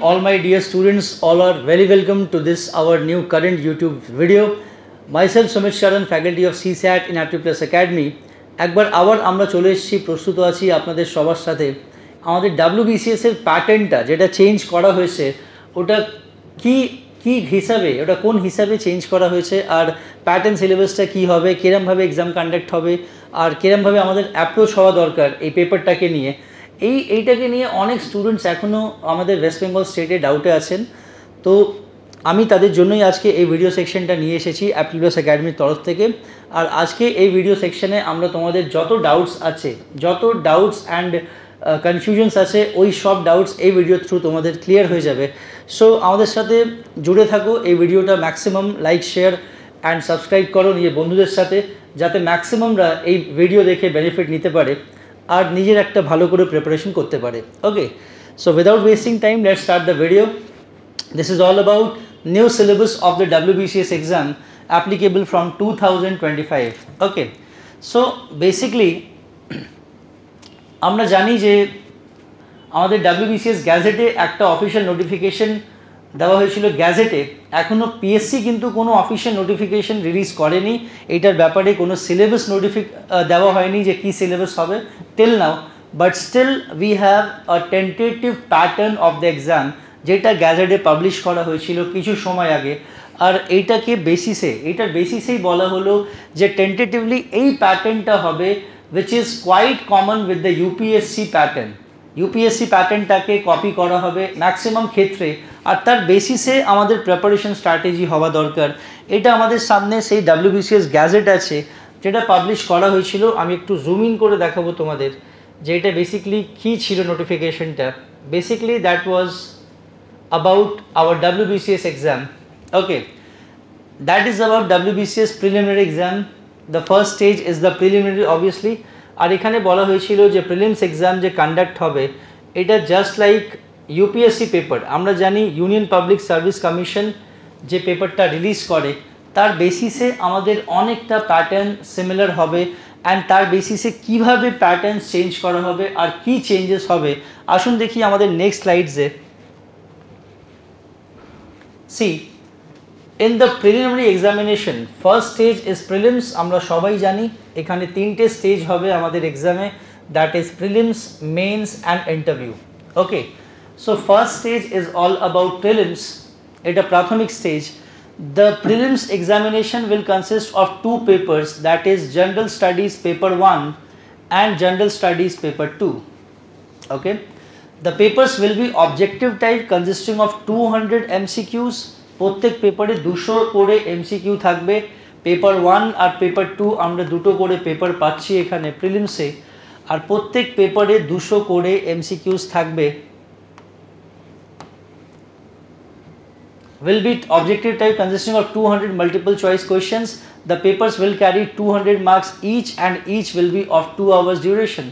All my dear students, all are very welcome to this our new current YouTube video. Myself Sumit Sharan, faculty of CSAT in Aptitude Academy. একবার আবার আমরা চলে এসেছি, প্রস্তুত আছি আপনাদের সবার সাথে। আমাদের WBCS এর প্যাটার্নটা যেটা চেঞ্জ করা হয়েছে ওটা কি হিসাবে, ওটা কোন হিসাবে চেঞ্জ করা হয়েছে, আর প্যাটার্ন সিলেবাসটা কী হবে, কিরমভাবে এক্সাম কন্ডাক্ট হবে, আর কিরমভাবে আমাদের অ্যাপ্রোচ হওয়া দরকার এই পেপারটাকে নিয়ে, এইটাকে নিয়ে অনেক স্টুডেন্টস এখনও আমাদের ওয়েস্ট বেঙ্গল স্টেটে ডাউটে আছেন। তো আমি তাদের জন্যই আজকে এই ভিডিও সেকশনটা নিয়ে এসেছি অ্যাপ্টিটিউড একাডেমির তরফ থেকে। আর আজকে এই ভিডিও সেকশনে আমরা তোমাদের যত ডাউটস আছে, যত ডাউটস অ্যান্ড কনফিউশনস আছে, ওই সব ডাউটস এই ভিডিওর থ্রু তোমাদের ক্লিয়ার হয়ে যাবে। সো আমাদের সাথে জুড়ে থাকো, এই ভিডিওটা maximum like, share and subscribe করো নিজের বন্ধুদের সাথে, যাতে ম্যাক্সিমামরা এই ভিডিও দেখে বেনিফিট নিতে পারে আর নিজের একটা ভালো করে প্রিপারেশন করতে পারে। Okay, so without wasting time let's start the video. This is all about new syllabus of the WBCS exam applicable from 2025. Okay, so basically আমরা জানি যে আমাদের WBCS গ্যাজেটে একটা অফিশিয়াল নোটিফিকেশন দেওয়া হয়েছিল গ্যাজেটে। এখনও পিএসসি কিন্তু কোনো অফিশিয়াল নোটিফিকেশন রিলিজ করেনি, এইটার ব্যাপারে কোনো সিলেবাস দেওয়া হয়নি যে কী সিলেবাস হবে till now, but still we have a tentative pattern of the exam যেটা গ্যাজেটে পাবলিশ করা হয়েছিল কিছু সময় আগে। আর এইটার বেসিসেই বলা হলো যে টেন্টেটিভলি এই প্যাটার্নটা হবে which is quite common with the UPSC pattern. UPSC প্যাটার্নটাকে কপি করা হবে ম্যাক্সিমাম ক্ষেত্রে, আর তার বেসিসে আমাদের প্রিপারেশন স্ট্র্যাটেজি হওয়া দরকার। এটা আমাদের সামনে সেই WBCS গ্যাজেট আছে যেটা পাবলিশ করা হয়েছিল। আমি একটু জুম ইন করে দেখাবো তোমাদের যে এটা বেসিক্যালি কী ছিল নোটিফিকেশনটা। Basically that was about our WBCS exam. Okay, that is about WBCS preliminary exam. The first stage is the preliminary obviously, আর এখানে বলা হয়েছিল যে প্রিলিমস এক্সাম যে কন্ডাক্ট হবে এটা জাস্ট লাইক ইউপিএসসি পেপার। আমরা জানি ইউনিয়ন পাবলিক সার্ভিস কমিশন যে পেপারটা রিলিজ করে তার বেসিসে আমাদের অনেকটা প্যাটার্ন সিমিলার হবে, অ্যান্ড তার বেসিসে কীভাবে প্যাটার্ন চেঞ্জ করা হবে আর কী চেঞ্জেস হবে আসুন দেখি আমাদের next স্লাইডসে। See, in the preliminary examination, first stage is prelims. আমরা সবাই জানি এখানে তিনটে স্টেজ হবে আমাদের এক্সামে, that is prelims, mains and interview. Okay, so first stage is all about prelims. এটা প্রাথমিক stage. The prelims examination will consist of two papers, that is general studies paper 1 and general studies paper 2. Okay, the papers will be objective type consisting of 200 MCQs. প্রত্যেক পেপারে 200 করে MCQ থাকবে। Paper 1 আর paper 2 আমরা দুটো করে paper পাচ্ছি এখানে প্রিলিমসে, আর প্রত্যেক পেপারে 200 করে MCQs থাকবে। Will be objective type consisting of 200 multiple choice questions. The papers will carry 200 marks each and each will be of 2 hours duration.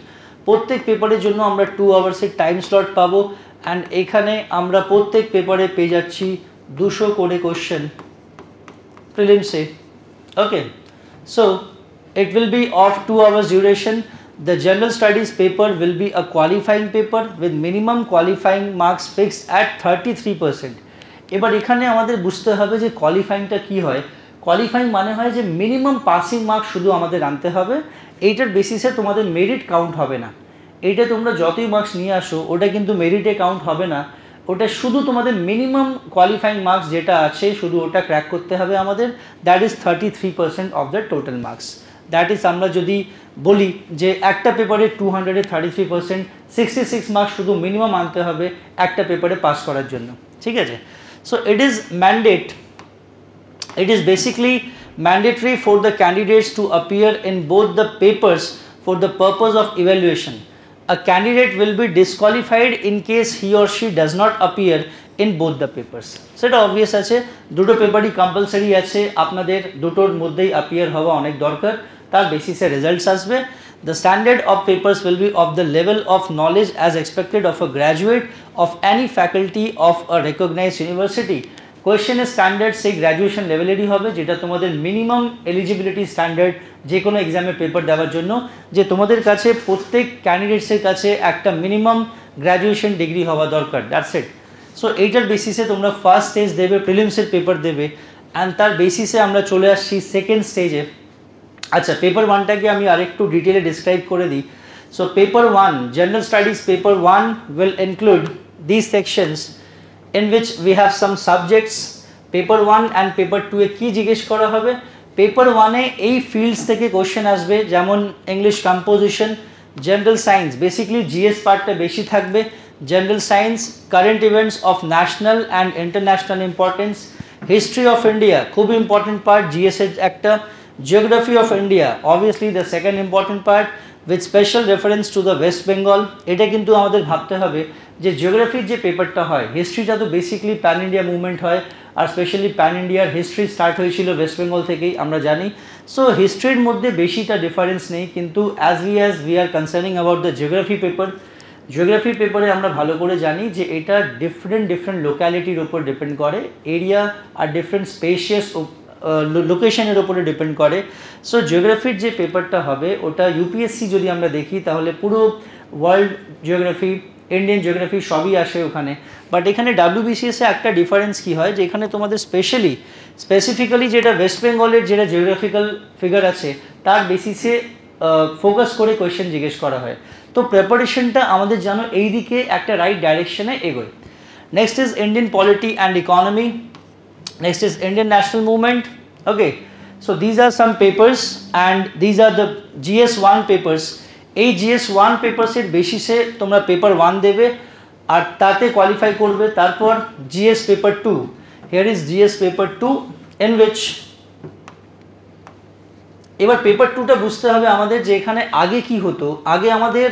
প্রত্যেক পেপারের জন্য আমরা 2 আওয়ার্সের টাইম স্লট পাবো, অ্যান্ড এখানে আমরা প্রত্যেক পেপারে পেয়ে যাচ্ছি 200 করে কোশ্চেন প্রিলিমসে। Okay, so it will be of 2 hours duration. The general studies paper will be a qualifying paper with minimum qualifying marks fixed at 33%। এবার এখানে আমাদের বুঝতে হবে যে কোয়ালিফাইংটা কী হয়। কোয়ালিফাইং মানে হয় যে মিনিমাম পাসিং মার্কস শুধু আমাদের আনতে হবে, এইটার বেসিসে তোমাদের মেরিট কাউন্ট হবে না। এইটা তোমরা যতই মার্কস নিয়ে আসো ওটা কিন্তু মেরিটে কাউন্ট হবে না, ওটা শুধু তোমাদের মিনিমাম কোয়ালিফাইং মার্কস যেটা আছে শুধু ওটা ক্র্যাক করতে হবে আমাদের। That is 33% of the total marks. That is আমরা যদি বলি যে একটা পেপারে 200-এ 33%, 66 মার্কস শুধু মিনিমাম আনতে হবে একটা পেপারে পাস করার জন্য। ঠিক আছে, so it is basically mandatory for the candidates to appear in both the papers for the purpose of evaluation. A candidate will be disqualified in case he or she does not appear in both the papers. সেটা obvious আছে, দুটো পেপারই compulsory আছে, আপনাদের দুটোর মধ্যেই appear হওয়া অনেক দরকার, তার বেসিসে রেজাল্টস আসবে। The standard of papers will be of the level of knowledge as expected of a graduate of any faculty of a recognized university. কোয়েশ্চেনের স্ট্যান্ডার্ড সেই গ্র্যাজুয়েশন লেভেলেরই হবে, যেটা তোমাদের মিনিমাম এলিজিবিলিটি স্ট্যান্ডার্ড যে কোনো এক্সামে পেপার দেওয়ার জন্য, যে তোমাদের কাছে প্রত্যেক ক্যান্ডিডেটসের কাছে একটা মিনিমাম গ্র্যাজুয়েশন ডিগ্রি হওয়া দরকার। That's it. সো এইটার বেসিসে তোমরা ফার্স্ট স্টেজ দেবে, প্রিলিমসের পেপার দেবে, অ্যান্ড তার বেসিসে আমরা চলে আসছি সেকেন্ড স্টেজে। আচ্ছা, পেপার ওয়ানটাকে আমি আরেকটু ডিটেলে ডিসক্রাইব করে দিই। So paper one, general studies paper one will include this sections in which we have some subjects. Paper one and paper two এ কী জিজ্ঞেস করা হবে? পেপার ওয়ানে এই ফিল্ডস থেকে কোশ্চেন আসবে, যেমন English composition, general science, basically GS পার্টটা বেশি থাকবে, general science, current events of national and international importance, history of India খুব ইম্পর্টেন্ট পার্ট জিএসের একটা, geography of India obviously the second important part with special reference to the West Bengal. এটা কিন্তু আমাদের ভাবতে হবে যে জিওগ্রাফির যে পেপারটা হয়, হিস্ট্রিটা তো বেসিক্যালি প্যান ইন্ডিয়া মুভমেন্ট হয়, আর স্পেশালি প্যান ইন্ডিয়ার হিস্ট্রি স্টার্ট হয়েছিল ওয়েস্ট বেঙ্গল থেকেই আমরা জানি। সো হিস্ট্রির মধ্যে বেশিটা ডিফারেন্স নেই, কিন্তু as we are concerning about the geography paper, geography পেপারে আমরা ভালো করে জানি যে এটা ডিফারেন্ট লোক্যালিটির ওপর ডিপেন্ড করে, এরিয়া আর ডিফারেন্ট স্পেশিয়াস লোকেশনের ওপরে ডিপেন্ড করে। সো জিওগ্রাফির যে পেপারটা হবে ওটা ইউপিএসসি যদি আমরা দেখি তাহলে পুরো ওয়ার্ল্ড জিওগ্রাফি, ইন্ডিয়ান জিওগ্রাফি সবই আসে ওখানে। বাট এখানে ডাব্লিউবিসিএসে একটা ডিফারেন্স কী হয় যে এখানে তোমাদের স্পেসিফিক্যালি যেটা ওয়েস্ট বেঙ্গলের যেটা জিওগ্রাফিক্যাল ফিগার আছে তার বেসিসে ফোকাস করে কোয়েশ্চেন জিজ্ঞেস করা হয়। তো প্রিপারেশনটা আমাদের যেন এই দিকে একটা রাইট ডাইরেকশনে এগোয়। Next is Indian polity and economy, next is Indian national movement. Okay, so these are some papers and these are the GS1 papers. এই GS1 papers এর বেসিসে তোমরা পেপার 1 দেবে আর তাতে কোয়ালিফাই করবে। তারপর GS paper 2, here is GS paper 2 in which এবার paper 2টা বুঝতে হবে আমাদের যে এখানে আগে কি হতো, আগে আমাদের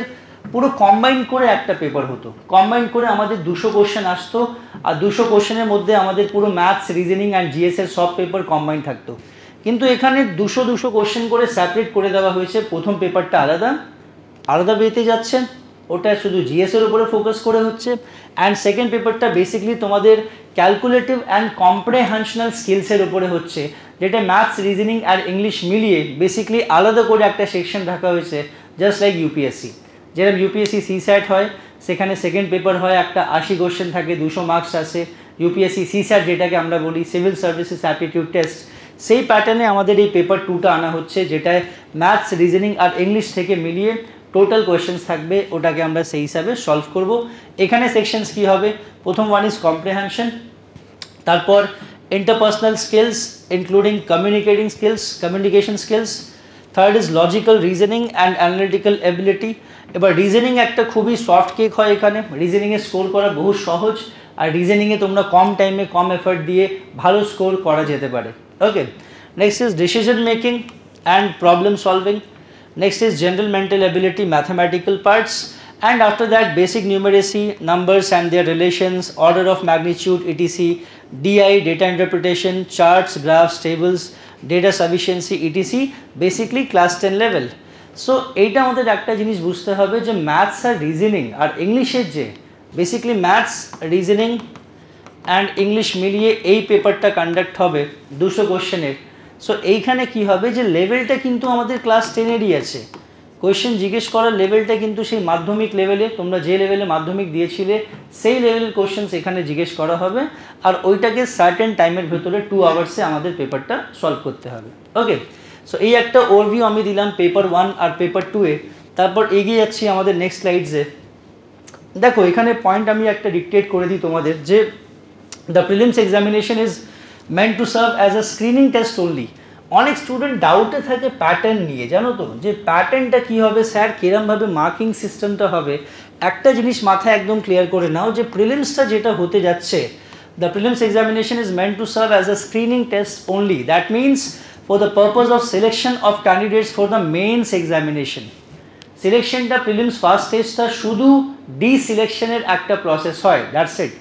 পুরো কম্বাইন করে একটা পেপার হতো, কম্বাইন করে আমাদের 200 কোশ্চেন আসতো, আর 200 কোশ্চেনের মধ্যে আমাদের পুরো ম্যাথস, রিজনিং অ্যান্ড জিএসের সব পেপার কম্বাইন থাকতো। কিন্তু এখানে 200 কোশ্চেন করে সেপারেট করে দেওয়া হয়েছে। প্রথম পেপারটা আলাদা বেতে যাচ্ছে, ওটা শুধু জিএসের উপরে ফোকাস করে হচ্ছে, অ্যান্ড সেকেন্ড পেপারটা বেসিক্যালি তোমাদের ক্যালকুলেটিভ অ্যান্ড কম্প্রেহেনশনাল স্কিলসের উপরে হচ্ছে, যেটা ম্যাথস, রিজনিং আর ইংলিশ মিলিয়ে বেসিক্যালি আলাদা করে একটা সেকশন রাখা হয়েছে, জাস্ট লাইক ইউপিএসসি। যেরকম ইউপিএসসি সিস্যাট হয়, সেখানে সেকেন্ড পেপার হয়, একটা 80 কোশ্চেন থাকে, 200 মার্কস আসে। ইউপিএসসি সিস্যাট যেটাকে আমরা বলি সিভিল সার্ভিসেস অ্যাপটিটিউড টেস্ট, সেই প্যাটার্নে আমাদের এই পেপার 2টা আনা হচ্ছে, যেটায় ম্যাথস, রিজনিং আর ইংলিশ থেকে মিলিয়ে টোটাল কোয়েশ্চেন্স থাকবে, ওটাকে আমরা সেই হিসাবে সলভ করব। এখানে সেকশনস কী হবে? প্রথম ওয়ান ইজ কম্প্রিহেনশন, তারপর interpersonal skills including communication skills, third is logical reasoning and analytical ability. এবার রিজনিং একটা খুবই সফট কেক হয়, এখানে রিজনিংয়ে স্কোর করা বহু সহজ, আর রিজনিংয়ে তোমরা কম টাইমে কম এফার্ট দিয়ে ভালো স্কোর করা যেতে পারে। Okay, next is decision making and problem solving, next is general mental ability, mathematical parts, and after that basic numeracy, numbers and their relations, order of magnitude etc, DI, data interpretation, charts, graphs, tables, data sufficiency etc, basically class 10 level. So এইটা আমাদের একটা জিনিস বুঝতে হবে যে maths আর reasoning আর ইংলিশের যে basically maths, reasoning and English মিলিয়ে এই পেপারটা কন্ডাক্ট হবে 200 কোশ্চেনের। সো এইখানে কি হবে যে লেভেলটা কিন্তু আমাদের ক্লাস 10-এরই আছে, কোয়েশ্চেন জিজ্ঞেস করার লেভেলটা কিন্তু সেই মাধ্যমিক লেভেলে, তোমরা যে লেভেলে মাধ্যমিক দিয়েছিলে সেই লেভেলের কোয়েশ্চেন্স এখানে জিজ্ঞেস করা হবে, আর ওইটাকে সার্টেন টাইমের ভেতরে 2 আওয়ার্সে আমাদের পেপারটা সলভ করতে হবে। ওকে, সো এই একটা ওভারভিউ আমি দিলাম পেপার 1 আর পেপার 2-এ। তারপর এগিয়ে যাচ্ছি আমাদের নেক্সট স্লাইডসে। দেখো এখানে পয়েন্ট আমি একটা ডিকটেট করে দিই তোমাদের যে the prelims examination is meant to serve as a screening test only. অনেক স্টুডেন্ট ডাউটে থাকে প্যাটার্ন নিয়ে, জানো তো, যে প্যাটার্নটা কী হবে স্যার, কীরমভাবে মার্কিং সিস্টেমটা হবে। একটা জিনিস মাথায় একদম ক্লিয়ার করে নাও যে প্রিলিমসটা যেটা হতে যাচ্ছে, the prelims examination is meant to serve as a screening test only. That means for the purpose of selection of candidates for the mains examination. সিলেকশনটা প্রিলিমস ফার্স্ট স্টেজটা শুধু ডি সিলেকশনের একটা প্রসেস হয়, দ্যাটস ইট।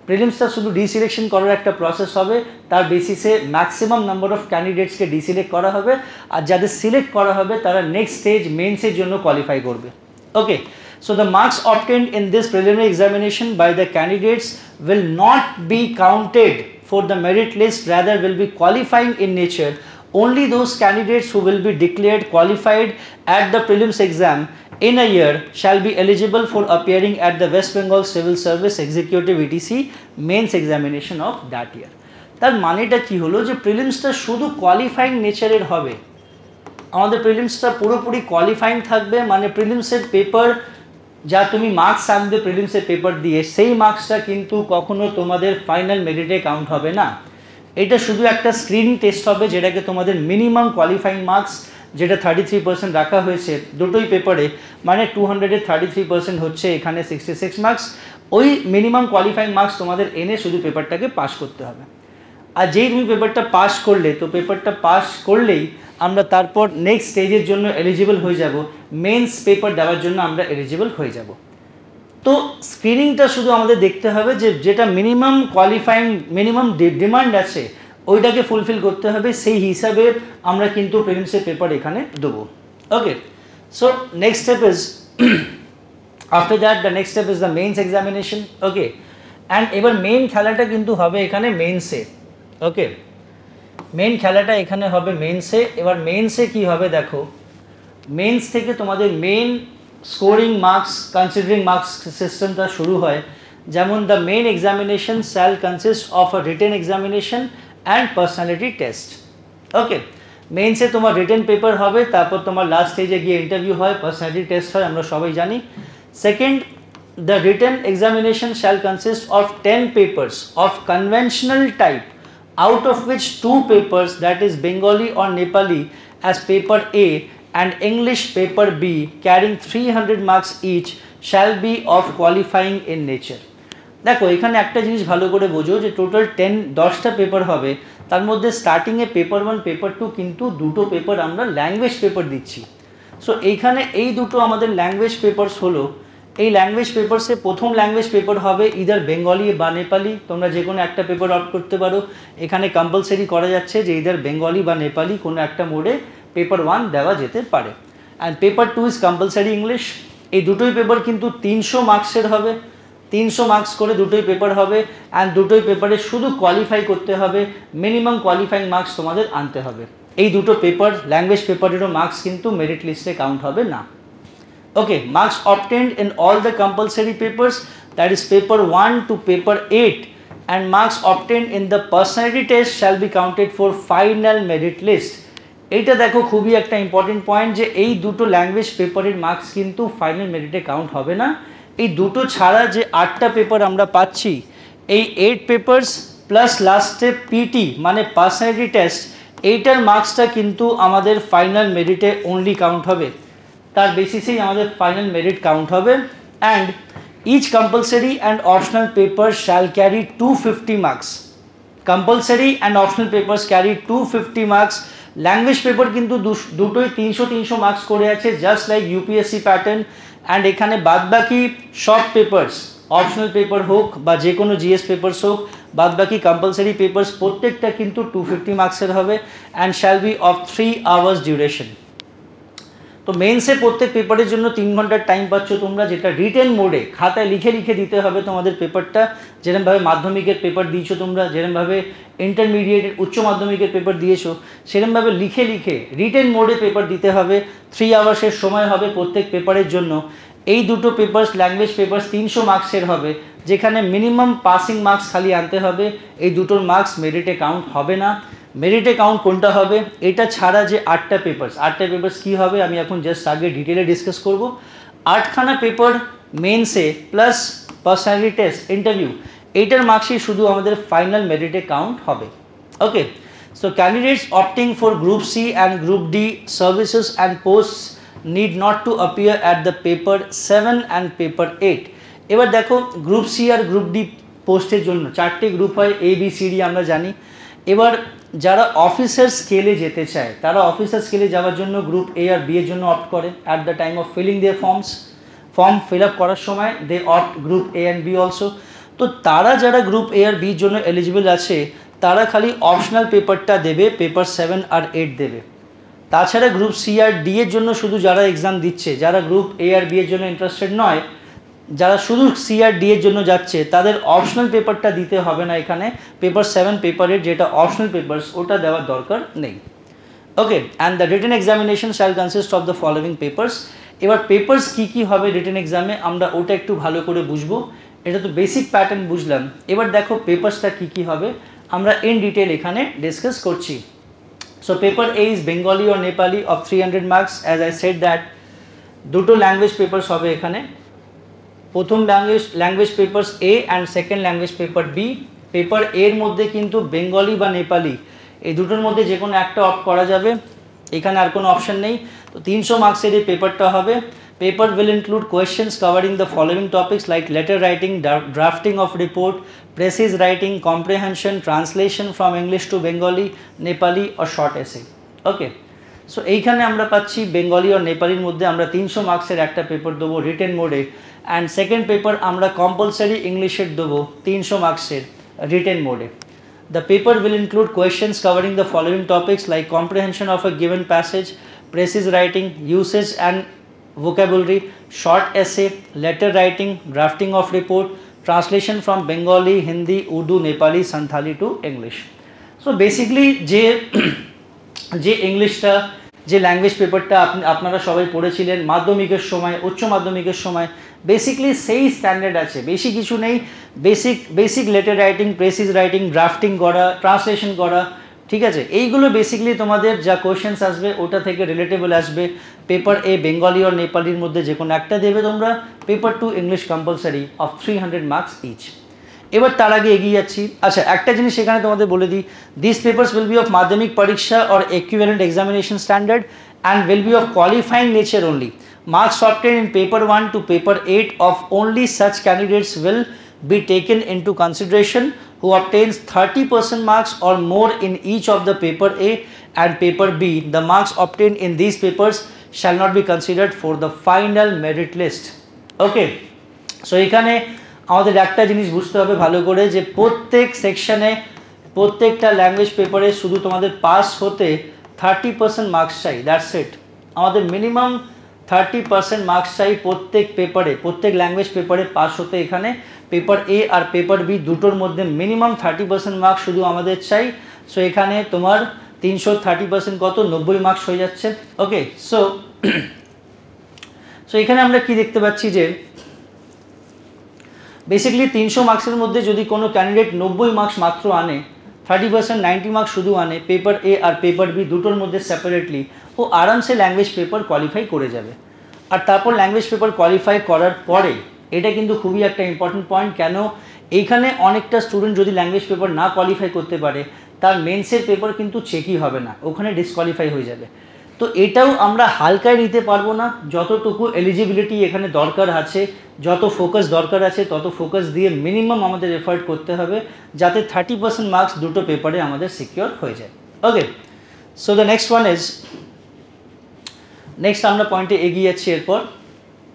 প্রিলিমসটা শুধু D selection করার একটা process হবে, তার বেসিসে ম্যাক্সিমাম নাম্বার অফ ক্যান্ডিডেটসকে ডি সিলেক্ট করা হবে, আর যাদের সিলেক্ট করা হবে তারা নেক্সট স্টেজ মেন্সের জন্য কোয়ালিফাই করবে। ওকে, so the marks obtained in this preliminary examination by the candidates will not be counted for the merit list, rather will be qualifying in nature. Only those candidates who will be declared qualified at the prelims exam in a year shall be eligible for appearing at the West Bengal Civil Service Executive etc mains examination of that year. তার মানেটা কি হলো যে প্রিলিমসটা শুধু qualifying নেচারের হবে, আমাদের প্রিলিমসটা পুরোপুরি কোয়ালিফাইং থাকবে, মানে প্রিলিমসের পেপার যা তুমি মার্কস আনবে প্রিলিমসের পেপার দিয়ে সেই মার্কসটা কিন্তু কখনো তোমাদের ফাইনাল মেরিটে কাউন্ট হবে না। এটা শুধু একটা স্ক্রিনিং টেস্ট হবে যেটাকে তোমাদের মিনিমাম কোয়ালিফাইং মার্কস যেটা 33% রাখা হয়েছে দুটোই পেপারে, মানে 200-এর 33% হচ্ছে এখানে 66 মার্কস। ওই মিনিমাম কোয়ালিফাইং মার্কস তোমাদের এনে শুধু পেপারটাকে পাস করতে হবে। আর যেই তুমি পেপারটা পাস করলে, তো পেপারটা পাস করলেই আমরা তারপর নেক্সট স্টেজের জন্য এলিজিবল হয়ে যাব, মেন্স পেপার দেওয়ার জন্য আমরা এলিজিবল হয়ে যাব। তো স্ক্রিনিংটা শুধু আমাদের দেখতে হবে যে যেটা মিনিমাম কোয়ালিফাইং মিনিমাম ডিমান্ড আছে ওইটাকে ফুলফিল করতে হবে, সেই হিসাবে আমরা কিন্তু প্রিলিমসের পেপার এখানে দেবো। Okay, so next step is after that the next step is the mains examination. Okay, and এবার মেইন খেলাটা কিন্তু হবে এখানে মেইনসে। ওকে, মেইন খেলাটা এখানে হবে মেইনসে। এবার মেইনসে কি হবে দেখো, মেইনস থেকে তোমাদের main scoring marks considering marks সিস্টেমটা শুরু হয়। যেমন the main examination shall consist of a written examination and personality test. Okay, মেইনসে তোমার রিটেন পেপার হবে, তারপর তোমার লাস্ট স্টেজে গিয়ে ইন্টারভিউ হয়, পার্সোনালিটি টেস্ট হয়, আমরা সবাই জানি। Second, the written examination shall consist of 10 papers of conventional type, out of which 2 papers, that is Bengali or Nepali as paper A and English paper B carrying 300 marks each shall be of qualifying in nature. দেখো এখানে একটা জিনিস ভালো করে বোঝো যে total 10টা paper হবে, তার মধ্যে স্টার্টিংয়ে পেপার 1 পেপার 2 কিন্তু দুটো পেপার আমরা ল্যাঙ্গুয়েজ পেপার দিচ্ছি। সো এইখানে এই দুটো আমাদের ল্যাঙ্গুয়েজ পেপারস হলো। এই ল্যাঙ্গুয়েজ পেপারসে প্রথম ল্যাঙ্গুয়েজ পেপার হবে ইদার বেঙ্গলি বা নেপালি, তোমরা যে কোনো একটা পেপার অপ্ট করতে পারো। এখানে কম্পালসারি করা যাচ্ছে যে ইদার বেঙ্গলি বা নেপালি কোনো একটা মোডে পেপার 1 দেওয়া যেতে পারে। And paper 2 is compulsory English. এই দুটোই পেপার কিন্তু 300 মার্কসের হবে, 300 মার্কস করে দুটোই পেপার হবে। অ্যান্ড দুটোই পেপারে শুধু কোয়ালিফাই করতে হবে, মিনিমাম কোয়ালিফাইং মার্কস তোমাদের আনতে হবে। এই দুটো পেপার ল্যাঙ্গুয়েজ পেপারেরও মার্কস কিন্তু মেরিট লিস্টে কাউন্ট হবে না। Okay, marks obtained in all the compulsory papers, that is paper 1 to paper 8, and marks obtained in the personality test shall be counted for final merit list. এইটা দেখো খুবই একটা important point যে এই দুটো ল্যাঙ্গুয়েজ পেপারের মার্কস কিন্তু final মেরিটে কাউন্ট হবে না। এই দুটো ছাড়া যে 8টা পেপার আমরা পাচ্ছি, এই 8 পেপার্স প্লাস লাস্টে পিটি মানে পার্সোনালিটি টেস্ট, এইটার মার্কসটা কিন্তু আমাদের ফাইনাল মেরিটে অনলি কাউন্ট হবে, তার বেসিসেই আমাদের ফাইনাল মেরিট কাউন্ট হবে। And each compulsory and optional paper shall carry 250 marks. Compulsory and optional papers carry 250 marks. Language paper কিন্তু দুটোই 300 মার্কস করে আছে, just like UPSC pattern. And এখানে বাদবাকি সব পেপার্স, অপশনাল পেপার হোক বা যে কোনো জিএস পেপার্স হোক, বাদবাকি কম্পালসারি পেপার্স প্রত্যেকটা কিন্তু 250 মার্কসের হবে and shall be of 3 hours duration. তো মেন্সে প্রত্যেক পেপারের জন্য 3 ঘন্টার টাইম পাচ্ছ তোমরা, যেটা রিটেন মোডে খাতায় লিখে লিখে দিতে হবে তোমাদের পেপারটা। যেরকমভাবে মাধ্যমিকের পেপার দিয়েছো তোমরা, যেরকমভাবে ইন্টারমিডিয়েটের উচ্চ মাধ্যমিকের পেপার দিয়েছো, সেরকমভাবে লিখে লিখে রিটেন মোডে পেপার দিতে হবে। 3 আওয়ার্সের সময় হবে প্রত্যেক পেপারের জন্য। এই দুটো পেপার্স ল্যাঙ্গুয়েজ পেপার্স 300 মার্কসের হবে, যেখানে মিনিমাম পাসিং মার্কস খালি আনতে হবে। এই দুটোর মার্কস মেরিটে কাউন্ট হবে না। মেরিটে কাউন্ট কোনটা হবে, এটা ছাড়া যে 8টা পেপার্স কী হবে আমি এখন জাস্ট আগে ডিটেলে ডিসকাস করব। 8খানা পেপার মেন্সে প্লাস পার্সোনালিটি টেস্ট ইন্টারভিউ, এইটার মার্কসই শুধু আমাদের ফাইনাল মেরিটে কাউন্ট হবে। Okay, so candidates opting for group C and group D services and posts need not to appear at the paper 7 and paper 8। এবার দেখো গ্রুপ সি আর গ্রুপ ডি পোস্টের জন্য 4টে গ্রুপ হয়, ABCD আমরা জানি। এবার যারা অফিসার স্কেলে যেতে চায় তারা অফিসার স্কেলে যাওয়ার জন্য গ্রুপ এ আর বি এর জন্য অপ্ট করে। At the time of filling their form fill up করার সময় they opt group A and B also. তো তারা যারা গ্রুপ এ আর বির জন্য এলিজিবল আছে তারা খালি অপশনাল পেপারটা দেবে, পেপার 7 আর 8 দেবে। তাছাড়া গ্রুপ সি আর ডি এর জন্য শুধু যারা এক্সাম দিচ্ছে, যারা গ্রুপ এ আর বি এর জন্য ইন্টারেস্টেড নয়, যারা শুধু সি আর ডি এর জন্য যাচ্ছে, তাদের অপশনাল পেপারটা দিতে হবে না। এখানে পেপার 7 পেপারের যেটা অপশনাল পেপারস ওটা দেওয়ার দরকার নেই। Okay, and the written examination shall consist of the following papers. এবার পেপারস কি হবে রিটেন এক্সামে আমরা ওটা একটু ভালো করে বুঝবো। এটা তো বেসিক প্যাটার্ন বুঝলাম, এবার দেখো পেপারসটা কি হবে আমরা ইন ডিটেল এখানে ডিসকাস করছি। So paper A is Bengali or Nepali of 300 marks. As I said that দুটো ল্যাঙ্গুয়েজ পেপারস হবে এখানে, প্রথম language papers A and second language paper B. Paper এর মধ্যে কিন্তু বেঙ্গলি বা নেপালি এই দুটোর মধ্যে যে কোনো একটা অফ করা যাবে, এখানে আর কোনো অপশন নেই। তো 300 মার্কসের এই পেপারটা হবে। Paper will include questions covering the following topics like letter writing, drafting of report, precise writing, comprehension, translation from English to Bengali, Nepali or short essay. Okay, so এইখানে আমরা পাচ্ছি বেঙ্গলি আর নেপালির মধ্যে আমরা 300 মার্কসের একটা পেপার দেবো রিটেন মোডে, and second paper আমরা কম্পালসারি ইংলিশের দেবো 300 মার্কসের রিটেন মোডে। The paper will include questions covering the following topics like comprehension of a given passage, precise writing, usage and vocabulary, short essay, letter writing, drafting of report, translation from Bengali, Hindi, Urdu, Nepali, Santhali to English. So basically যে ইংলিশটা যে language পেপারটা আপনারা সবাই পড়েছিলেন মাধ্যমিকের সময়, উচ্চ মাধ্যমিকের সময়, বেসিকলি সেই স্ট্যান্ডার্ড আছে, বেশি কিছু নেই। Basic letter writing, precis writing, drafting করা, ট্রান্সলেশন করা, ঠিক আছে, এইগুলো বেসিকলি তোমাদের যা কোয়েশ্চেন্স আসবে ওটা থেকে রিলেটেবল আসবে। পেপার এ বেঙ্গলি আর নেপালির মধ্যে যে কোনো একটা দেবে তোমরা, paper 2 English compulsory of 300 marks each. এবার তার আগে এগিয়ে যাচ্ছি। আচ্ছা, একটা জিনিস এখানে তোমাদের বলে দিই, this papers will be of মাধ্যমিক পরীক্ষা or equivalent examination standard and will be of qualifying nature only. Marks obtained in paper 1 to paper 8 of only such candidates will be taken into consideration who obtains 30% marks or more in each of the paper A and paper B. The marks obtained in these papers shall not be considered for the final merit list. Okay, so এখানে আমাদের একটা জিনিস বুঝতে হবে ভালো করে যে প্রত্যেক সেকশনে প্রত্যেকটা ল্যাঙ্গুয়েজ পেপারে শুধু তোমাদের পাস হতে 30% মার্কস চাই, দ্যাটস ইট। আমাদের মিনিমাম 30% মার্কস চাই প্রত্যেক পেপারে, প্রত্যেক ল্যাঙ্গুয়েজ পেপারে পাস হতে। এখানে পেপার এ আর পেপার বি দুটোর মধ্যে মিনিমাম 30% মার্কস শুধু আমাদের চাই। সো এখানে তোমার 330% কত, 90 মার্কস হয়ে যাচ্ছে। ওকে, সো এখানে আমরা কি দেখতে পাচ্ছি যে বেসিক্যালি 300 মার্কসের মধ্যে যদি কোনো ক্যান্ডিডেট 90 মার্কস মাত্র আনে, 30% 90 মার্কস শুধু আনে পেপার এ আর পেপার বি দুটোর মধ্যে সেপারেটলি, ও আরামসে ল্যাঙ্গুয়েজ পেপার কোয়ালিফাই করে যাবে। আর তারপর ল্যাঙ্গুয়েজ পেপার কোয়ালিফাই করার পরে, এটা কিন্তু খুবই একটা ইম্পর্টেন্ট পয়েন্ট, কেন এইখানে অনেকটা স্টুডেন্ট যদি ল্যাঙ্গুয়েজ পেপার না কোয়ালিফাই করতে পারে তার মেন্সের পেপার কিন্তু চেকই হবে না, ওখানে ডিসকোয়ালিফাই হয়ে যাবে। তো এটাও আমরা হালকায় নিতে পারবো না, যতটুকু এলিজিবিলিটি এখানে দরকার আছে, যত ফোকাস দরকার আছে তত ফোকাস দিয়ে মিনিমাম আমাদের এফার্ট করতে হবে যাতে 30% মার্কস দুটো পেপারে আমাদের সিকিওর হয়ে যায়। ওকে, so the next one is, next আমরা পয়েন্টে এগিয়ে যাচ্ছি এরপর।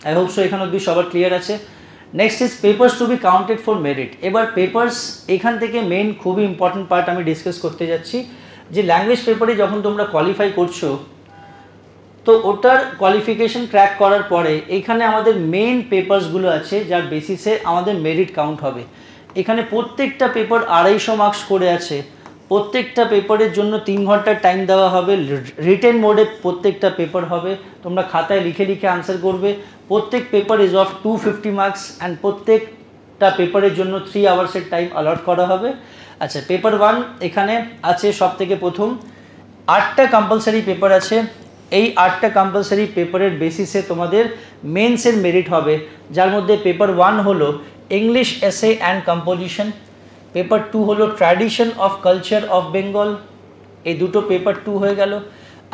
আই হোপ সো এখানে অবধি সবার ক্লিয়ার আছে। Next is papers to be counted for merit. এবার পেপার্স এখান থেকে মেন খুবই ইম্পর্টেন্ট পার্ট আমি ডিসকাস করতে যাচ্ছি, যে ল্যাঙ্গুয়েজ পেপারে যখন তোমরা কোয়ালিফাই করছো তো ওটার কোয়ালিফিকেশন ক্র্যাক করার পরে এখানে আমাদের মেইন পেপারসগুলো আছে যার বেসিসে আমাদের মেরিট কাউন্ট হবে। এখানে প্রত্যেকটা পেপার 250 মার্কস করে আছে, প্রত্যেকটা পেপারের জন্য 3 ঘন্টার টাইম দেওয়া হবে, রিটেন মোডে প্রত্যেকটা পেপার হবে, তোমরা খাতায় লিখে লিখে আনসার করবে। প্রত্যেক paper is of 250 marks and প্রত্যেকটা পেপারের জন্য 3 আওয়ার্সের টাইম অলট করা হবে। আচ্ছা, পেপার 1 এখানে আছে সব থেকে প্রথম 8টা কম্পালসারি পেপার আছে। এই 8টা কম্পালসারি পেপারের বেসিসে তোমাদের মেন্সের মেরিট হবে, যার মধ্যে পেপার 1 হলো ইংলিশ এসে অ্যান্ড কম্পোজিশন, পেপার 2 হলো tradition of culture of Bengal, এই দুটো পেপার 2 হয়ে গেল।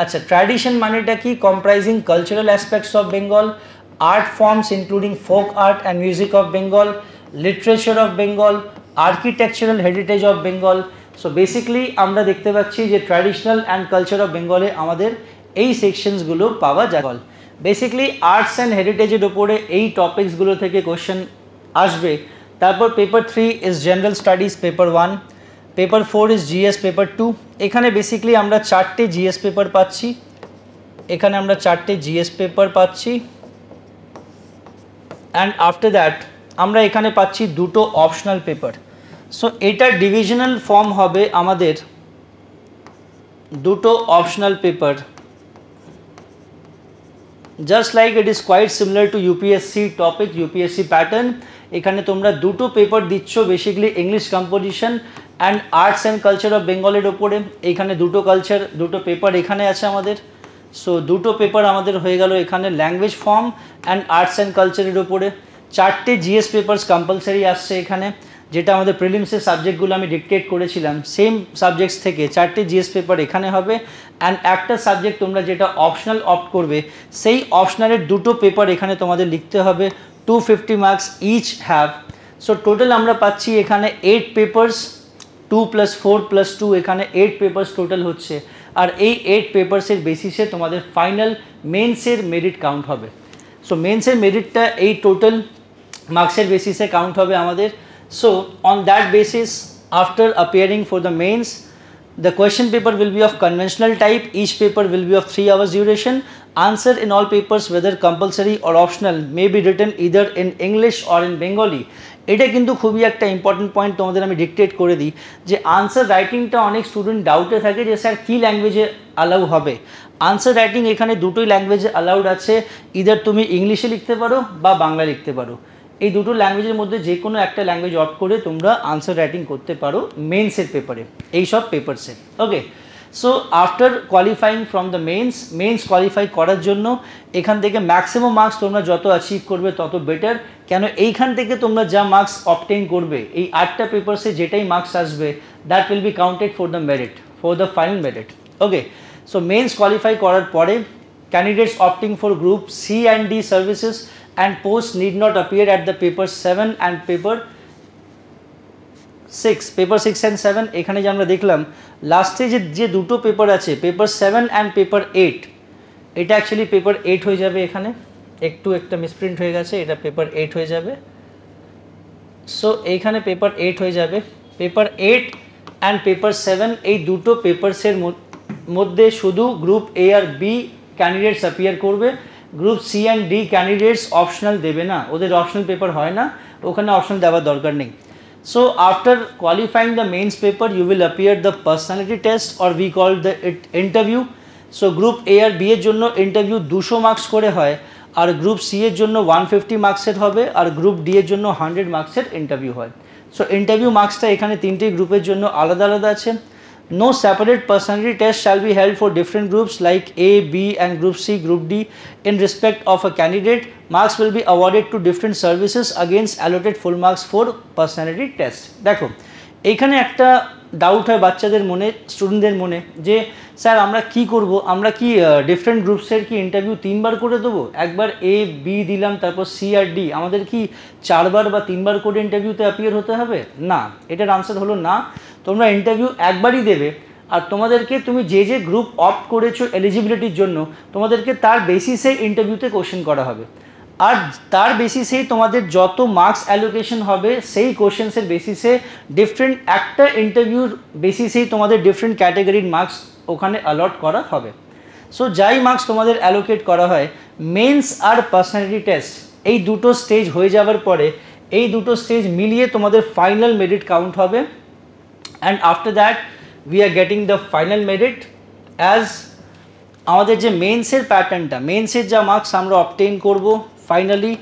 আচ্ছা, ট্র্যাডিশন মানেটা কি, comprising cultural aspects of Bengal, art forms including folk art and music of Bengal, literature of Bengal, architectural heritage of Bengal. So basically আমরা দেখতে পাচ্ছি যে ট্র্যাডিশনাল অ্যান্ড কালচার অফ বেঙ্গলে আমাদের এই সেকশনসগুলো পাওয়া যায়। বেসিক্যালি আর্টস অ্যান্ড হেরিটেজের উপরে এই টপিকসগুলো থেকে কোশ্চেন আসবে। তারপর paper 3 is general studies paper 1, paper 4 is GS paper 2। এখানে বেসিক্যালি আমরা 4টে জিএস পেপার পাচ্ছি, এখানে আমরা 4টে জিএস পেপার পাচ্ছি, অ্যান্ড আফটার দ্যাট আমরা এখানে পাচ্ছি 2টো অপশনাল পেপার। সো এটার ডিভিশনাল ফর্ম হবে আমাদের 2টো optional paper just like it is quite similar to UPSC topic, UPSC pattern. এখানে তোমরা দুটো পেপার দিচ্ছ, basically English composition and arts and culture of বেঙ্গলের ওপরে। এইখানে দুটো পেপার এখানে আছে আমাদের। সো দুটো পেপার আমাদের হয়ে গেল এখানে language form and arts and কালচারের ওপরে। 4টে জিএস পেপার্স কম্পালসারি আসছে এখানে, যেটা আমাদের প্রিলিমসের সাবজেক্টগুলো আমি ডিকটেট করেছিলাম সেম সাবজেক্টস থেকে 4টে জিএস পেপার এখানে হবে। অ্যান্ড একটা সাবজেক্ট তোমরা যেটা অপশনাল অপ্ট করবে সেই অপশনালের দুটো পেপার এখানে তোমাদের লিখতে হবে, 250 marks each have. So total আমরা পাচ্ছি এখানে 8 পেপার্স, 2 + 4 + 2 এখানে 8 পেপার্স টোটাল হচ্ছে। আর এই 8 পেপার্সের বেসিসে তোমাদের ফাইনাল মেন্সের মেরিট কাউন্ট হবে। সো মেন্সের মেরিটটা এই টোটাল মার্কসের বেসিসে কাউন্ট হবে আমাদের। So on that basis, after appearing for the mains, the question paper will be of conventional type. Each paper will be of 3 hours duration. Answer in all papers, whether compulsory or optional, may be written either in English or in Bengali. এটা কিন্তু খুবই একটা important point তোমাদের আমি dictate করে দিই, যে answer রাইটিংটা অনেক স্টুডেন্ট ডাউটে থাকে যে স্যার কী ল্যাঙ্গুয়েজে অ্যালাউ হবে। আনসার রাইটিং এখানে দুটোই ল্যাঙ্গুয়েজে অ্যালাউড আছে, ইদার তুমি ইংলিশে লিখতে পারো বা বাংলা লিখতে পারো। এই দুটো ল্যাঙ্গুয়েজের মধ্যে যে কোনো একটা ল্যাঙ্গুয়েজ অপ্ট করে তোমরা আনসার রাইটিং করতে পারো মেন্সের পেপারে, এইসব পেপারসে। Okay, so after qualifying from the mains qualify করার জন্য এখান থেকে ম্যাক্সিমাম মার্কস তোমরা যত অ্যাচিভ করবে তত বেটার। কেন এইখান থেকে তোমরা যা মার্কস অবটেইন করবে, এই 8টা পেপারসে যেটাই মার্কস আসবে, that will be counted for the merit, for the final merit. Okay, so mains qualify করার পরে candidates opting for group C and D services and posts need not appear at the paper 7 and paper 6, paper 6 and 7। এখানে যে আমরা দেখলাম লাস্টে যে দুটো paper আছে, পেপার 7 and পেপার 8, এটা অ্যাকচুয়ালি পেপার 8 হয়ে যাবে। এখানে একটা মিসপ্রিন্ট হয়ে গেছে, এটা পেপার 8 হয়ে যাবে। সো এইখানে পেপার 8 হয়ে যাবে। পেপার 8 অ্যান্ড পেপার 7 এই দুটো পেপারসের মধ্যে শুধু গ্রুপ এ আর বি ক্যান্ডিডেটস অ্যাপিয়ার করবে। Group C and D candidates optional দেবে না, ওদের অপশনাল পেপার হয় না, ওখানে অপশনাল দেওয়ার দরকার নেই। So after qualifying the mains paper you will appear the personality test or we call the interview. So group A আর বি এর জন্য ইন্টারভিউ 200 মার্কস করে হয়, আর গ্রুপ সি এর জন্য 150 মার্কসের হবে, আর গ্রুপ ডি এর জন্য 100 মার্কসের ইন্টারভিউ হয়। সো ইন্টারভিউ মার্কসটা এখানে 3টে গ্রুপের জন্য আলাদা আলাদা আছে। No separate personality test shall be held for different groups like A, B and Group C, Group D. In respect of a candidate, marks will be awarded to different services against allotted full marks for personality test. দেখো এইখানে একটা doubt হয় বাচ্চাদের মনে, স্টুডেন্টদের মনে, যে sir আমরা কি করব, আমরা কি ডিফারেন্ট গ্রুপসের কি ইন্টারভিউ 3বার করে দেবো? একবার A, B দিলাম, তারপর C আর D, আমাদের কি 4বার বা 3বার করে ইন্টারভিউতে অ্যাপিয়ার হতে হবে? না, এটার আনসার হলো না। তোমরা ইন্টারভিউ একবারই দেবে, আর তোমাদেরকে তুমি যে গ্রুপ অপ্ট করেছো এলিজিবিলিটির জন্য, তোমাদেরকে তার বেসিসে ইন্টারভিউতে কোশ্চেন করা হবে, আর তার বেসিসেই তোমাদের যত মার্কস অ্যালোকেশন হবে সেই কোশ্চেন্সের বেসিসে ডিফারেন্ট একটা ইন্টারভিউর বেসিসেই তোমাদের ডিফারেন্ট ক্যাটাগরির মার্কস ওখানে অ্যালট করা হবে। সো যাই মার্কস তোমাদের অ্যালোকেট করা হয়, মেন্স আর পার্সোনালিটি টেস্ট এই দুটো স্টেজ হয়ে যাওয়ার পরে এই দুটো স্টেজ মিলিয়ে তোমাদের ফাইনাল মেরিট কাউন্ট হবে। And after that we are getting the final merit as আমাদের যে মেন্সের প্যাটার্নটা, মেন্সের যা মার্কস আমরা অবটেইন করব ফাইনালি,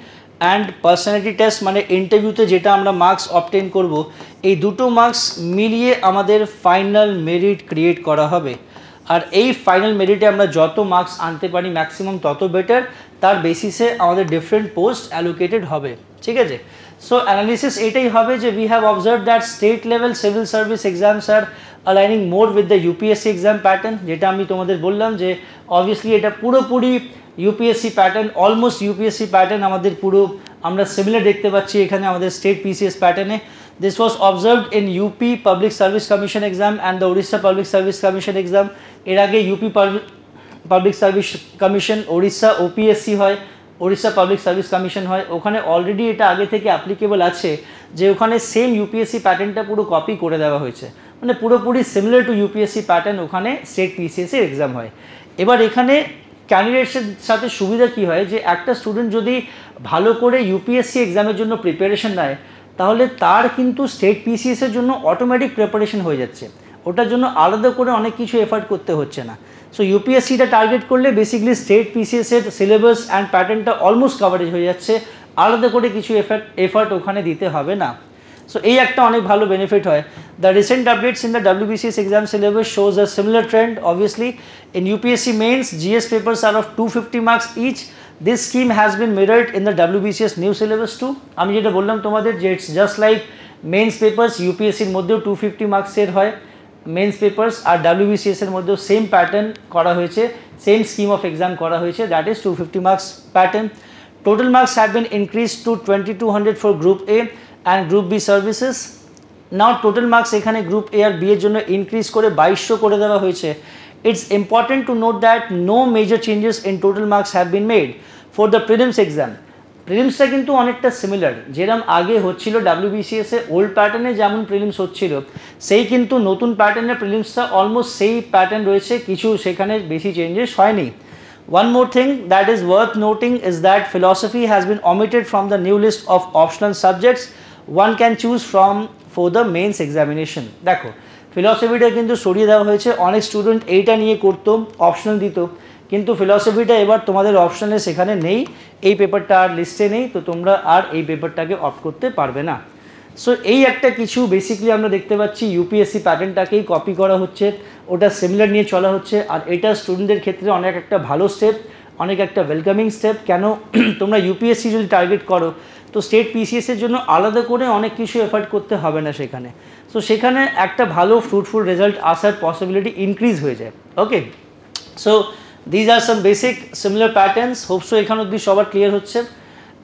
অ্যান্ড পার্সোনালিটি টেস্ট মানে ইন্টারভিউতে যেটা আমরা মার্কস অবটেইন করব, এই দুটো মার্কস মিলিয়ে আমাদের ফাইনাল মেরিট ক্রিয়েট করা হবে। আর এই ফাইনাল মেরিটে আমরা যত মার্কস আনতে পারি ম্যাক্সিমাম তত বেটার, তার বেসিসে আমাদের ডিফারেন্ট পোস্ট অ্যালোকেটেড হবে। ঠিক আছে, সো অ্যানালিসিস এটাই হবে যে we have observe that state level civil service exams আর aligning more with the UPSC exam pattern, যেটা আমি তোমাদের বললাম যে অবভিয়াসলি এটা পুরোপুরি UPSC pattern, almost UPSC pattern আমাদের পুরো আমরা সিমিলার দেখতে পাচ্ছি এখানে আমাদের স্টেট পিসিএস প্যাটার্নে। This was observed in UP Public Service Commission exam and the Orissa Public Service Commission exam. এর আগে UP public service commission, Odisha OPSC হয়, ওড়িশা পাবলিক সার্ভিস কমিশন হয়, ওখানে অলরেডি এটা আগে থেকে অ্যাপ্লিকেবল আছে, যে ওখানে সেম ইউপিএসসি প্যাটার্নটা পুরো কপি করে দেওয়া হয়েছে, মানে পুরোপুরি সিমিলার টু ইউপিএসসি প্যাটার্ন ওখানে স্টেট পিসিএসের এক্সাম হয়। এবার এখানে ক্যান্ডিডেটসের সাথে সুবিধা কী হয়, যে একটা স্টুডেন্ট যদি ভালো করে ইউপিএসসি এক্সামের জন্য প্রিপারেশন নেয়, তাহলে তার কিন্তু স্টেট পিসিএসের জন্য অটোমেটিক প্রিপারেশন হয়ে যাচ্ছে, ওটার জন্য আলাদা করে অনেক কিছু এফার্ট করতে হচ্ছে না। সো ইউপিএসসিটা টার্গেট করলে বেসিক্যালি স্টেট পিসিএসের সিলেবাস অ্যান্ড প্যাটার্নটা অলমোস্ট কভারেজ হয়ে যাচ্ছে, আলাদা করে কিছু এফার্ট ওখানে দিতে হবে না। সো এই একটা অনেক ভালো বেনিফিট হয়। The recent updates in the WBCS exam syllabus shows a similar trend. Obviously in UPSC mains GS papers are of 250 marks each. This scheme has been mirrored in the WBCS new syllabus too. আমি যেটা বললাম তোমাদের যে it's just like mains papers, ইউপিএসসির মধ্যেও 250 মার্কসের হয় means papers, আর WBCS এর মধ্যেও সেম প্যাটার্ন করা হয়েছে, সেম স্কিম অফ এক্সাম করা হয়েছে, that is 250 marks pattern. Total marks have been increase to 2200 for group A and group B services. Now total marks এখানে গ্রুপ এ আর B এর জন্য ইনক্রিজ করে 2200 করে দেওয়া হয়েছে। It's important to note that no major changes in total marks have been made for the prelims exam. প্রিলিমসটা কিন্তু অনেকটা সিমিলার, যেরকম আগে হচ্ছিল WBCS এ ওল্ড প্যাটার্নে যেমন প্রিলিমস হচ্ছিল, সেই কিন্তু নতুন প্যাটার্নের প্রিলিমসটা অলমোস্ট সেই প্যাটার্ন রয়েছে, কিছু সেখানে বেশি চেঞ্জেস হয়নি। One more thing that is worth noting is that philosophy has been omitted from the new list of optional subjects one can choose from for the mains examination. দেখো ফিলসফিটা কিন্তু সরিয়ে দেওয়া হয়েছে, অনেক স্টুডেন্ট এইটা নিয়ে করতো, অপশনাল দিত, কিন্তু ফিলসফিটা এবার তোমাদের অপশনালে সেখানে নেই, এই পেপারটা আর লিস্টে নেই, তো তোমরা আর এই পেপারটাকে অপ্ট করতে পারবে না। সো এই একটা কিছু বেসিক্যালি আমরা দেখতে পাচ্ছি ইউপিএসসি প্যাটার্নটাকেই কপি করা হচ্ছে, ওটা সিমিলার নিয়ে চলা হচ্ছে, আর এটা স্টুডেন্টদের ক্ষেত্রে অনেক একটা ভালো স্টেপ, অনেক একটা ওয়েলকামিং স্টেপ। কেন তোমরা ইউপিএসসি যদি টার্গেট করো তো স্টেট পিসিএসের জন্য আলাদা করে অনেক কিছু এফার্ট করতে হবে না সেখানে, সো সেখানে একটা ভালো ফ্রুটফুল রেজাল্ট আসার পসিবিলিটি ইনক্রিজ হয়ে যায়। ওকে, so these are some basic similar patterns, hope so এখান অবধি সবার ক্লিয়ার হচ্ছে।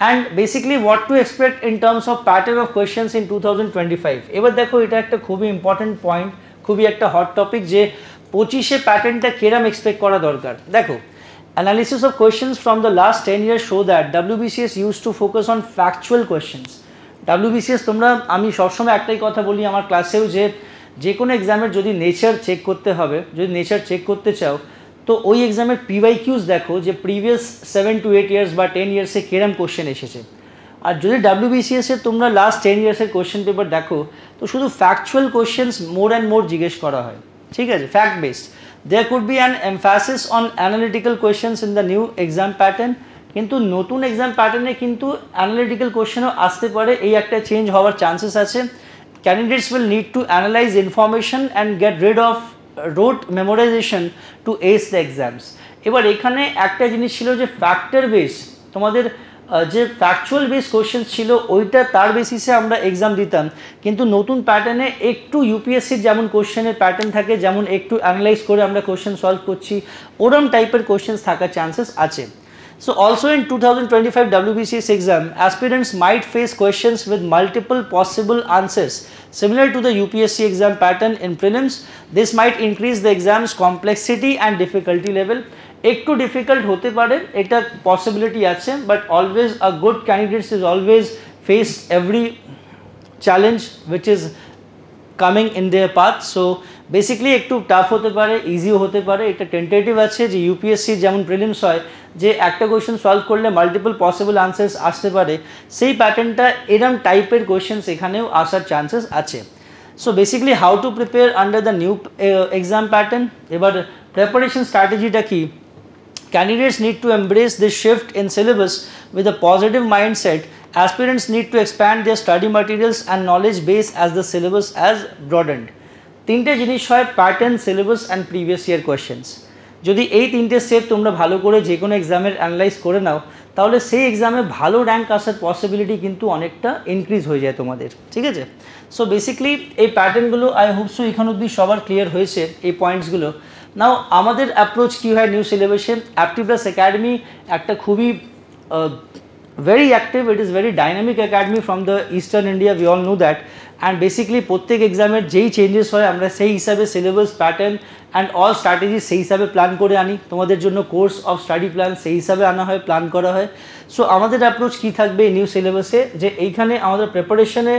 And basically what to expect in terms of pattern of questions in 2025। এবার দেখো এটা একটা খুবই ইম্পর্টেন্ট পয়েন্ট, খুবই একটা হট টপিক, যে 25-এ প্যাটার্নটা কিরম এক্সপেক্ট করা দরকার। দেখো analysis of questions from the last 10 years show that WBCS used to focus on factual questions. WBCS তোমরা, আমি সবসময় একটাই কথা বলি আমার ক্লাসেও, যে কোনো এক্সামের যদি নেচার চেক করতে হবে, যদি নেচার চেক করতে চাও তো ওই এক্সামের PYQs দেখো যে প্রিভিয়াস 7 to 8 ইয়ার্স বা 10 ইয়ার্সে কিরম কোশ্চেন এসেছে। আর যদি WBCS এর তোমরা লাস্ট 10 ইয়ার্সের কোশ্চেন পেপার দেখো তো শুধু factual questions more and more জিজ্ঞেস করা হয়, ঠিক আছে, fact based. There could be an emphasis on analytical questions in the new exam pattern, কিন্তু নতুন এক্সাম প্যাটার্নে কিন্তু অ্যানালিটিক্যাল কোশ্চেনও আসতে পারে, এই একটা চেঞ্জ হওয়ার চান্সেস আছে। Candidates will need to analyse information and get rid of rote memorisation to ace the exams. এবার এখানে একটা জিনিস ছিল যে ফ্যাক্টর বেস, তোমাদের যে ফ্যাকচুয়াল বেস কোশ্চেন ছিল ওইটা তার বেসিসে আমরা এক্সাম দিতাম, কিন্তু নতুন প্যাটার্নে একটু ইউপিএসসির যেমন কোশ্চেনের প্যাটার্ন থাকে, যেমন একটু অ্যানালাইজ করে আমরা কোশ্চেন সলভ করছি, ওরম টাইপের কোশ্চেন্স থাকার চান্সেস আছে। So also in 2025 WBCS exam, aspirants might face questions with multiple possible answers similar to the UPSC exam pattern in prelims. This might increase the exam's complexity and difficulty level. একটু difficult হতে পারে, এটা possibility আছে, but always a good candidates is always face every challenge which is coming in their path. So basically একটু tough হতে পারে, ইজিও হতে পারে, এটা টেন্টেটিভ আছে যে ইউপিএসসি যেমন প্রিলিমস হয় যে একটা কোয়েশ্চেন সলভ করলে মাল্টিপল পসিবল আনসার্স আসতে পারে, সেই প্যাটার্নটা এরম টাইপের কোয়েশ্চেন্স এখানেও আসার চান্সেস আছে। So basically how to prepare under the new exam pattern. এবার প্রিপারেশন স্ট্র্যাটেজিটা কি? Candidates need to embrace this shift in syllabus with a positive mindset. Aspirants need to expand their study materials and knowledge base as the syllabus has broadened. তিনটে জিনিস হয়, pattern, syllabus and previous year questions. যদি এই তিনটে step তোমরা ভালো করে যে কোনো এক্সামের অ্যানালাইজ করে নাও তাহলে সেই এক্সামে ভালো র্যাঙ্ক আসার পসিবিলিটি কিন্তু অনেকটা ইনক্রিজ হয়ে যায় তোমাদের, ঠিক আছে। সো বেসিক্যালি এই প্যাটার্নগুলো আই হোপ সো এখান অবধি সবার ক্লিয়ার হয়েছে এই পয়েন্টসগুলো। নাও আমাদের অ্যাপ্রোচ কী হয় নিউ সিলেবাসে? অ্যাপটিপ্লাস একাডেমি একটা খুবই very active, it is very dynamic academy from the eastern India, we all know that, and basically প্রত্যেক এক্সামের যেই চেঞ্জেস হয় আমরা সেই হিসাবে syllabus, pattern and all strategy সেই হিসাবে প্ল্যান করে আনি, তোমাদের জন্য কোর্স অফ স্টাডি প্ল্যান সেই হিসাবে আনা হয়, প্ল্যান করা হয়। সো আমাদের অ্যাপ্রোচ কী থাকবে নিউ সিলেবাসে, যে এইখানে আমাদের প্রিপারেশনে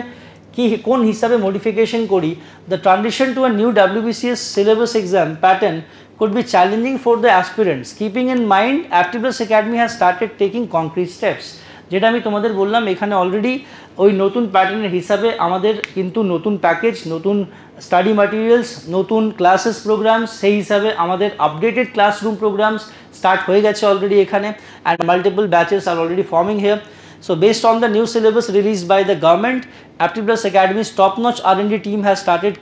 কি কোন হিসাবে মডিফিকেশন করি। The transition to a new WBCS syllabus exam pattern could be challenging for the aspirants. Keeping in mind, Aptibus Academy has started taking concrete steps. যেটা আমি তোমাদের বললাম এখানে অলরেডি ওই নতুন প্যাটার্নের হিসাবে আমাদের কিন্তু নতুন প্যাকেজ, নতুন স্টাডি ম্যাটেরিয়ালস, নতুন ক্লাসেস প্রোগ্রামস, সেই হিসাবে আমাদের আপডেটেড ক্লাসরুম প্রোগ্রামস স্টার্ট হয়ে গেছে অলরেডি এখানে, অ্যান্ড মাল্টিপল ব্যাচেস আর already forming here. So based on the new syllabus released by the government, Aptplus Academy's top-notch R&D team has started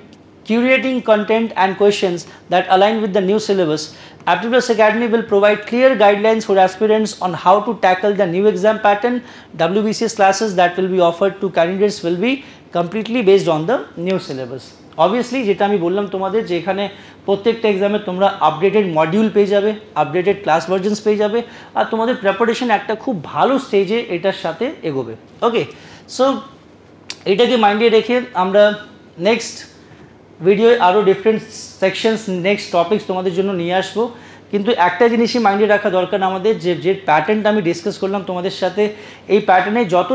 curating content and questions that align with the new syllabus. Aptplus Academy will provide clear guidelines for aspirants on how to tackle the new exam pattern. WBCS classes that will be offered to candidates will be completely based on the new syllabus. Obviously যেটা আমি বললাম তোমাদের যে এখানে প্রত্যেকটা এক্সামে তোমরা updated module পেয়ে যাবে, আপডেটেড ক্লাস ভার্জনস পেয়ে যাবে, আর তোমাদের প্রিপারেশন একটা খুব ভালো স্টেজে এটার সাথে এগোবে. ওকে, সো এটাকে মাইন্ডে রেখে আমরা নেক্সট ভিডিওয়ে আরও ডিফারেন্ট সেকশনস, নেক্সট টপিকস তোমাদের জন্য নিয়ে আসবো. কিন্তু একটা জিনিসই মাইন্ডে রাখা দরকার আমাদের, যে প্যাটার্নটা আমি ডিসকাস করলাম তোমাদের সাথে, এই প্যাটার্নে যত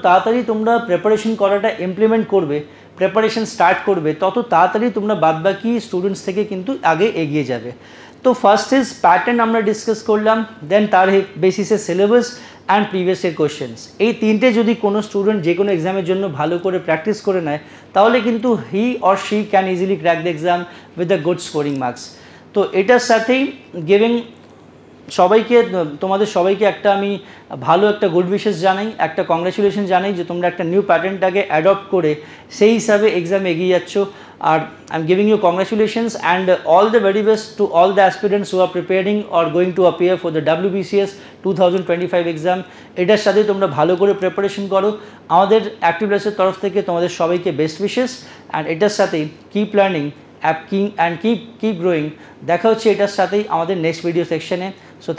তাড়াতাড়ি তোমরা প্রিপারেশন করাটা ইমপ্লিমেন্ট করবে, প্রিপারেশন স্টার্ট করবে, তত তাড়াতাড়ি তোমরা বাদবাকি স্টুডেন্টস থেকে কিন্তু আগে এগিয়ে যাবে. তো ফার্স্ট ইজ প্যাটার্ন আমরা ডিসকাস করলাম, দেন তার বেসিসে syllabus and previous year questions. এই তিনটে যদি কোনো স্টুডেন্ট যে কোনো এক্সামের জন্য ভালো করে প্র্যাকটিস করে নেয়, তাহলে কিন্তু he or she can easily crack the exam with the good scoring marks. তো এটার সাথেই গিভিং তোমাদের সবাইকে একটা আমি ভালো একটা গুড উইশেস জানাই, একটা কংগ্রাচুলেশন জানাই যে তোমরা একটা নিউ প্যাটার্নটাকে অ্যাডপ্ট করে সেই হিসাবে এক্সামে এগিয়ে যাচ্ছ. আর I am giving you congratulations and all the very best to all the aspirants who are preparing or going to appear for the WBCS 2025 exam. এটার সাথে তোমরা ভালো করে প্রিপারেশন করো. আমাদের অ্যাক্টিভপ্লাসের তরফ থেকে তোমাদের সবাইকে বেস্ট উইশেস, অ্যান্ড এটার সাথেই keep learning and keep growing. দেখা হচ্ছে এটার সাথেই আমাদের নেক্সট ভিডিও সেকশনে. সো